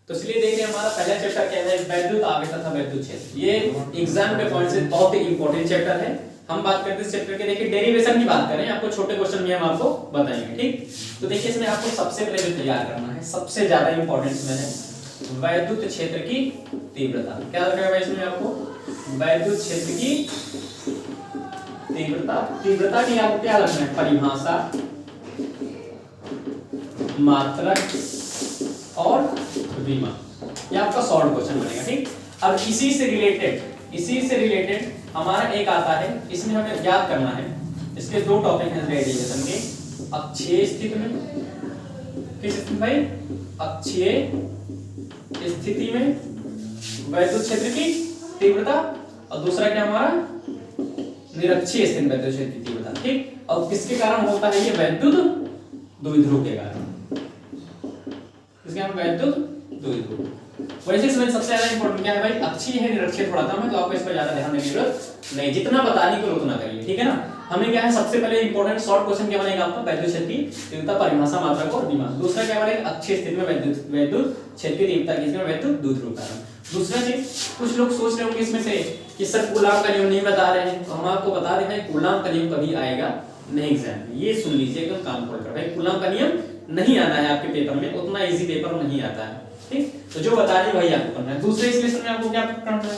तो इसलिए देखिए हमारा पहला चैप्टर क्या है, वैद्युत आवेश तथा वैद्युत क्षेत्र। ये एग्जाम के पॉइंट से बहुत ही इंपॉर्टेंट चैप्टर है। हम बात करते हैं इस चैप्टर के, देखिए डेरिवेशन की बात करें, आपको छोटे क्वेश्चन भी हम आपको बताएंगे, ठीक। तो देखिए इसमें आपको सबसे पहले जो तैयार करना है, सबसे ज्यादा इंपॉर्टेंट इसमें है वैद्युत क्षेत्र की तीव्रता। क्या रखेगा इसमें आपको, वैद्युत क्षेत्र की तीव्रता। तीव्रता की आपको क्या रखना है, परिभाषा, मात्रक और विमा। ये आपका शॉर्ट क्वेश्चन बनेगा, ठीक। अब इसी से रिलेटेड हमारा एक आता है, इसमें हमें याद करना है, इसके दो टॉपिक हैं रेडिएशन के, अक्षीय स्थिति में, किस स्थिति भाई, अक्षीय स्थिति में वैद्युत क्षेत्र की तीव्रता, और दूसरा क्या हमारा निरक्षीय स्थिति में वैद्युत क्षेत्र की तीव्रता, ठीक। और किसके कारण होता है ये, वैद्युत द्विध्रुव के कारण, इसके हम वैद्युत द्विध्रुव। वैसे इसमें सबसे ज्यादा इंपॉर्टेंट क्या है भाई, अक्षीय है निरक्षीय थोड़ा कम है, तो आपको इस पर ज्यादा ध्यान देने की जरूरत नहीं, जितना बताने को उतना करिए, ठीक है ना। हमें क्या है, सबसे पहले इंपॉर्टेंट शॉर्ट क्वेश्चन क्या बनेगा आपका, वैद्युत क्षेत्र की तीव्रता, परिभाषा, मात्रक और विमा। दूसरा क्या बनेगा, अक्षीय स्थिति में वैद्युत क्षेत्र की तीव्रता, किसमें वैद्युत द्विध्रुव कारण। दूसरा चीज, कुछ लोग सोच रहे होंगे इसमें से कि सर कूलाम का नियम नहीं बता रहे हैं, तो हम आपको बता रहे हैं कूलाम का नियम कभी आएगा नहीं एग्जाम में, ये सुन लीजिए एकदम कान खोल कर भाई, कूलाम का नियम नहीं आना है आपके पेपर में, उतना इजी पेपर नहीं आता है, ठीक। तो जो बता रही वही आपको करना है। दूसरे इस लेसन में आपको क्या करना है,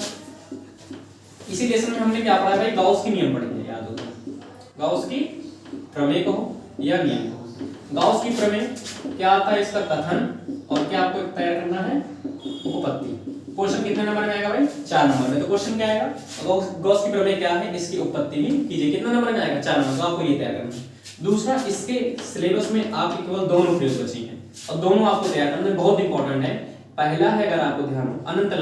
इसी लेसन में हमने क्या पढ़ा है भाई, गाउस की नियम पढ़ेंगे, याद होगा, गाउस की प्रमेय को या नियम को। गाउस की प्रमेय क्या आता है, इसका कथन, और क्या आपको तैयार करना है, उपपत्ति। क्वेश्चन कितने नंबर में आएगा भाई, 4 नंबर में। तो क्वेश्चन क्या आएगा, गॉस की प्रमेय क्या है, इसकी उपपत्ति भी कीजिए, कितने नंबर में आएगा, 4 नंबर, तो आपको ये तैयार करना है। दूसरा, इसके सिलेबस में आपके केवल दोनों प्रयोग बची हैं, और दोनों आपको तैयार करना बहुत इंपॉर्टेंट है। पहला है, अगर आपको ध्यान हो, अनंत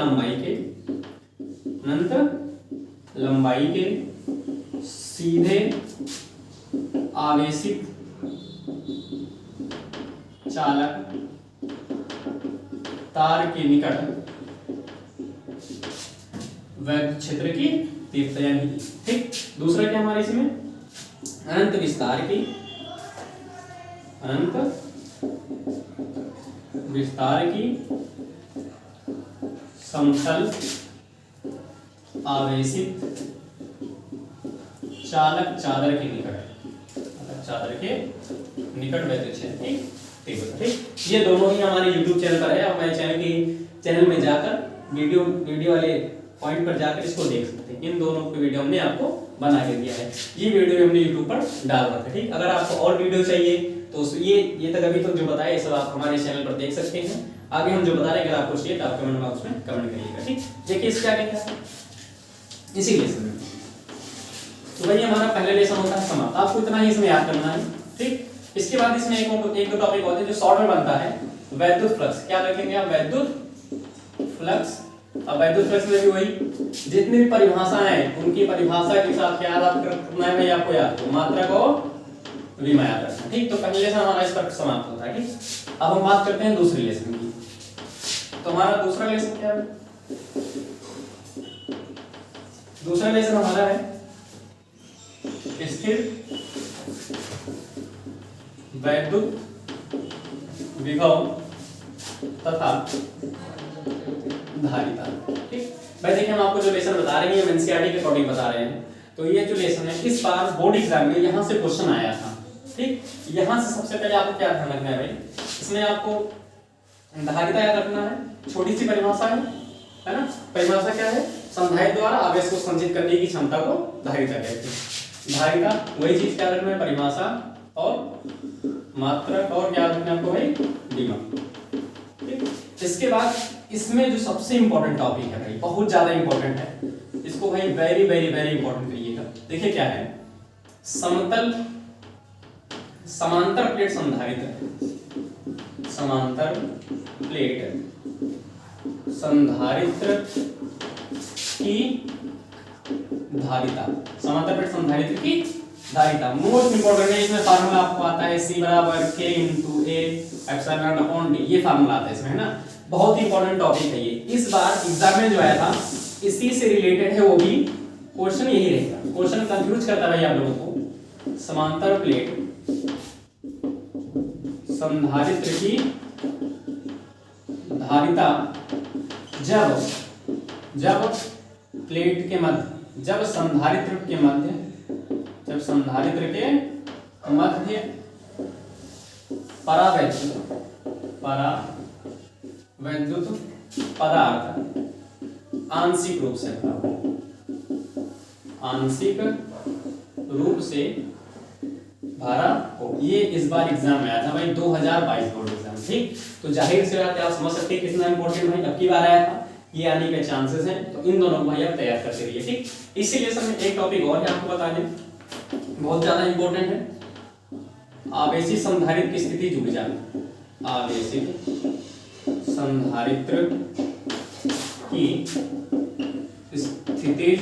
लंबाई के सीधे आवेशित चालक तार के निकट वैद्युत क्षेत्र की तीव्रता यानी, ठीक। दूसरा क्या हमारे इसमें, अनंत विस्तार की समतल आवेशित चालक चादर के निकट वैद्युत क्षेत्र की तीव्रता, ठीक। ये दोनों ही हमारे YouTube चैनल पर है, और हमारे चैनल में जाकर वीडियो वाले पॉइंट पर जाकर इसको देख सकते हैं। इन दोनों की वीडियो हमने आपको बना के दिया है, ये वीडियो हमने YouTube पर डाल रखा है, ठीक। अगर आपको और वीडियो चाहिए तो ये तक अभी तक जो बताया ये सब आप हमारे चैनल पर देख सकते हैं। आगे हम जो बता रहे हैं, अगर आपको चाहिए तो आप कमेंट बॉक्स में कमेंट करिएगा, ठीक। देखिए इसका क्या है, इसी लेसन में तो भाई हमारा पहला लेसन होता है समाप्त, आपको इतना ही इसमें याद करना है, ठीक। इसके बाद इसमें एक दो टॉपिक होते हैं जो शॉर्ट में बनता है, वैद्युत फ्लक्स। क्या रखेंगे आप, वैद्युत फ्लक्स। अब वैद्युत फ्लक्स में भी वही जितनी भी परिभाषाएं हैं, उनकी परिभाषा के साथ क्या याद करना है भाई, आपको याद हो, मात्रक और विमा याद रखना, ठीक। तो पहले लेसन हमारा इस पर समाप्त होता है, ठीक। अब हम बात करते हैं दूसरे लेसन की। तो हमारा दूसरा लेसन क्या है, दूसरा लेसन हमारा है स्थिर वैद्युत विभव तथा धारिता, ठीक। भाई देखिए हम आपको जो लेसन बता रहे हैं, ये एनसीईआरटी के अकॉर्डिंग बता रहे हैं। तो ये जो लेसन है, इस बार बोर्ड एग्जाम में यहाँ से क्वेश्चन आया था, ठीक। यहाँ से सबसे पहले आपको क्या ध्यान रखना है भाई, इसमें आपको धारिता याद रखना है, छोटी सी परिभाषा है ना। परिभाषा क्या है, संधारित्र द्वारा आवेश को संचित करने की क्षमता को धारिता कहते हैं। धारिता वही चीज क्या रखना है, परिभाषा और मात्रक, और क्या रखना है आपको भाई, विमा, ठीक। इसके बाद इसमें जो सबसे इंपॉर्टेंट टॉपिक है भाई, बहुत ज्यादा इंपॉर्टेंट है, इसको भाई वेरी वेरी वेरी इंपॉर्टेंट करिएगा। देखिए क्या है, समांतर प्लेट संधारित्र, समांतर प्लेट संधारित्र की धारिता, समांतर प्लेट संधारित्र की धारिता मोस्ट इंपोर्टेंट है। इसमें फार्मूला आपको आता है C = K × A ε/d, ये फार्मूला आता है इसमें, है ना। बहुत इंपॉर्टेंट टॉपिक है ये, इस बार एग्जाम में जो आया था इसी से रिलेटेड है, वो भी क्वेश्चन यही रहेगा। क्वेश्चन कंफ्यूज करता है भाई आप लोगों को, समांतर प्लेट संधारित्र की धारिता जब प्लेट के मध्य, जब संधारित्र के मध्य परावैद्युत पदार्थ आंशिक रूप से भरा हो। ये इस बार एग्जाम में आया था भाई, 2022 बोर्ड एग्जाम। ठीक, तो जाहिर सी बात है आप समझ सकते हैं कितना इंपॉर्टेंट भाई अब की बार आया था, ये आने के चांसेस हैं। तो इन दोनों को भाई आप तैयार करते रहिए। ठीक, इसी लेसन में एक टॉपिक और है आपको बता दें, बहुत ज्यादा इंपॉर्टेंट है, आवेशित संधारित्र की स्थिति जुड़ जाए। आवेशित संधारित्र की स्थितिज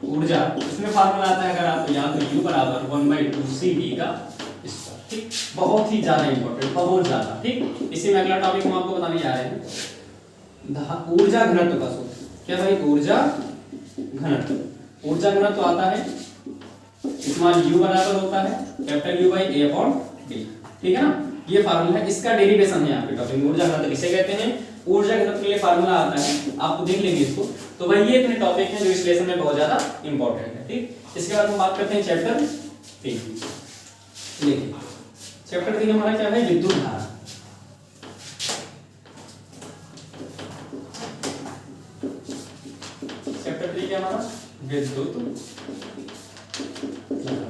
ऊर्जा, इसमें फार्मूला आता है अगर आप यहाँ तो U बराबर 1/2CV का स्क्वायर। ठीक, बहुत ही ज्यादा इंपॉर्टेंट, बहुत ज्यादा। ठीक, इसी में अगला टॉपिक हम आपको बताने जा रहे हैं, ऊर्जा घनत्व का सूत्र। क्या भाई, ऊर्जा घनत्व। ऊर्जा घनत्व आता है स्मॉल u बराबर होता है कैपिटल U बाई A/D। ठीक है ना, ये फार्मूला है, इसका डेरिवेशन है आपके टॉपिक में। ऊर्जा घनत्व किसे कहते हैं, ऊर्जा घनत्व के लिए फार्मूला आता है, आपको देख लेंगे इसको। तो भाई ये इतने टॉपिक हैं जो इस लेसन में बहुत ज्यादा इंपॉर्टेंट है। ठीक, इसके बाद हम बात करते हैं चैप्टर 3। देखिए चैप्टर 3 हमारा क्या है, विद्युत धारा। चैप्टर 3 क्या हमारा, विद्युत धारा।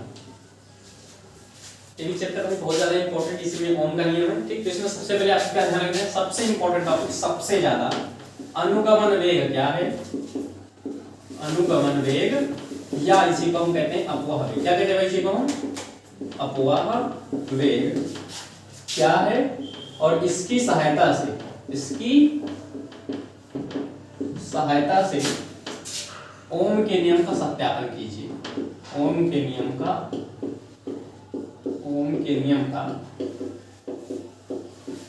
ये चैप्टर में बहुत ज्यादा इंपॉर्टेंट, इसमें ओम का नियम है। ठीक, तो इसमें सबसे पहले आपको क्या ध्यान रखना है, सबसे इंपॉर्टेंट टॉपिक, सबसे ज्यादा अनुगमन वेग क्या है, अनुगमन वेग या इसी को हम कहते हैं अपवाह वेग। क्या कहते हैं भाई इसी को हम, अपवाह वेग क्या है, और इसकी सहायता से ओम के नियम का सत्यापन कीजिए। ओम के नियम का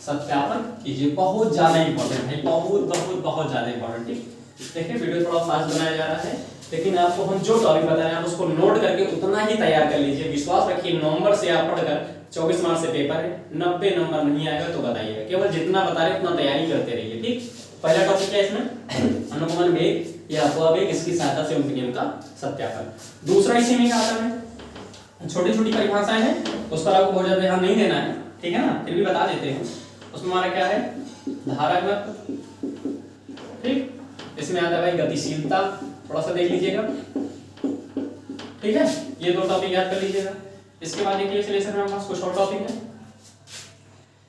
सत्यापन कीजिए। बहुत ज्यादा इंपॉर्टेंट है, बहुत ज्यादा इंपॉर्टेंट। ठीक, देखिए वीडियो थोड़ा फास्ट बनाया जा रहा है, लेकिन आपको हम जो टॉपिक बता रहे हैं आप उसको नोट करके उतना ही तैयार कर लीजिए। विश्वास रखिए, नवंबर से आप पढ़कर 24 मार्च से पेपर है, 90 नंबर नहीं आएगा तो बताइएगा, केवल जितना बता रहे उतना तैयारी करते रहिए। ठीक, पहला टॉपिक है इसमें अनुगमन वेग या अपवाह वेग, इसकी सहायता से ओम के नियम का सत्यापन। दूसरा इसी में आता है, छोटी छोटी परिभाषाएं हैं, उस पर आपको बहुत ज्यादा ध्यान नहीं देना है। ठीक है ना, फिर भी बता देते हैं। उसमें हमारा क्या है, धारा घनत्व। ठीक, इसमें आता है भाई गतिशीलता, थोड़ा सा देख लीजिएगा। ठीक है, ये दो टॉपिक याद कर लीजिएगा। इसके बाद देखिए इस लेसन में हमारे पास कुछ और टॉपिक है।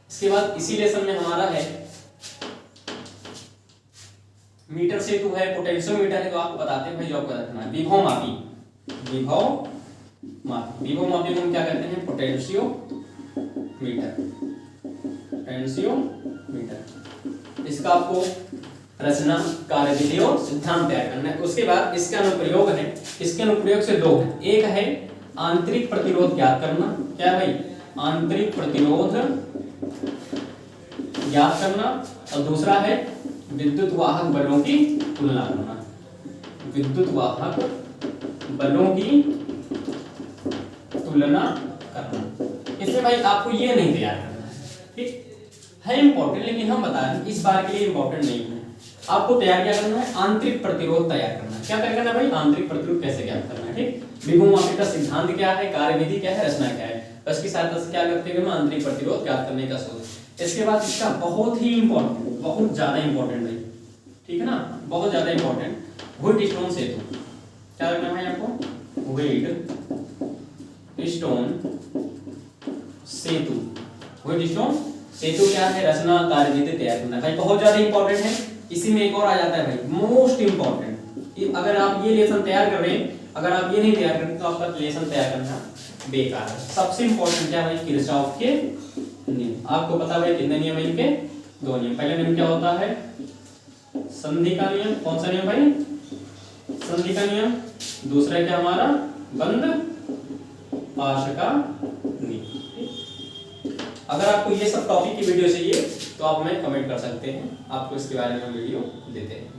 इसके बाद इसी लेसन में हमारा है मीटर सेतु है, पोटेंशियोमीटर है। तो आपको बताते हैं भाई जो आपको रखना है, विभव मापी को हम क्या कहते हैं, पोटेंशियोमीटर। इसका आपको रचना, कार्यविधि और सिद्धांत तैयार करना है। उसके बाद इसके अनुप्रयोग है, इसके अनुप्रयोग से दो है, एक है आंतरिक प्रतिरोध ज्ञात करना। क्या भाई, आंतरिक प्रतिरोध ज्ञात करना, और दूसरा है विद्युत वाहक बलों की तुलना करना। विद्युत वाहक बलों की तुलना करना। इसमें भाई आपको ये नहीं तैयार करना है। ठीक है, इंपॉर्टेंट, लेकिन हम बता रहे हैं इस बार के लिए इंपॉर्टेंट नहीं है। आपको तैयार क्या करना है, आंतरिक प्रतिरोध तैयार करना है। क्या तैयार करना है भाई, आंतरिक प्रतिरोध कैसे ज्ञात करना है। ठीक, विभव मापी का सिद्धांत क्या है, कार्यविधि क्या है, रचना क्या है, बस की सहायता से क्या करते हैं, आंतरिक प्रतिरोध ज्ञात करने का सूत्र। इसके बाद इसका बहुत ही इंपॉर्टेंट, बहुत ज्यादा इंपॉर्टेंट भाई, ठीक है ना, बहुत ज्यादा इंपॉर्टेंट, व्हीटस्टोन सेतु। क्या रखना है आपको, व्हीटस्टोन सेतु। व्हीटस्टोन सेतु क्या है, रचना, कार्यविधि तैयार करना है भाई, बहुत ज्यादा इंपॉर्टेंट है। इसी में एक और आ जाता है भाई, मोस्ट इंपॉर्टेंट। अगर आप ये लेसन तैयार कर रहे हैं, अगर आप ये नहीं तैयार करते तो आपका लेसन तैयार करना बेकार है। सबसे इंपॉर्टेंट क्या है, किरचॉफ के नियम। आपको पता है कितने नियम है इनके, दो नियम। पहला नियम क्या होता है, संधि का नियम। कौन सा नियम भाई, संधि का नियम। दूसरा क्या हमारा, बंद पाश का नियम। अगर आपको ये सब टॉपिक की वीडियो चाहिए तो आप हमें कमेंट कर सकते हैं, आपको इसके बारे में वीडियो देते हैं।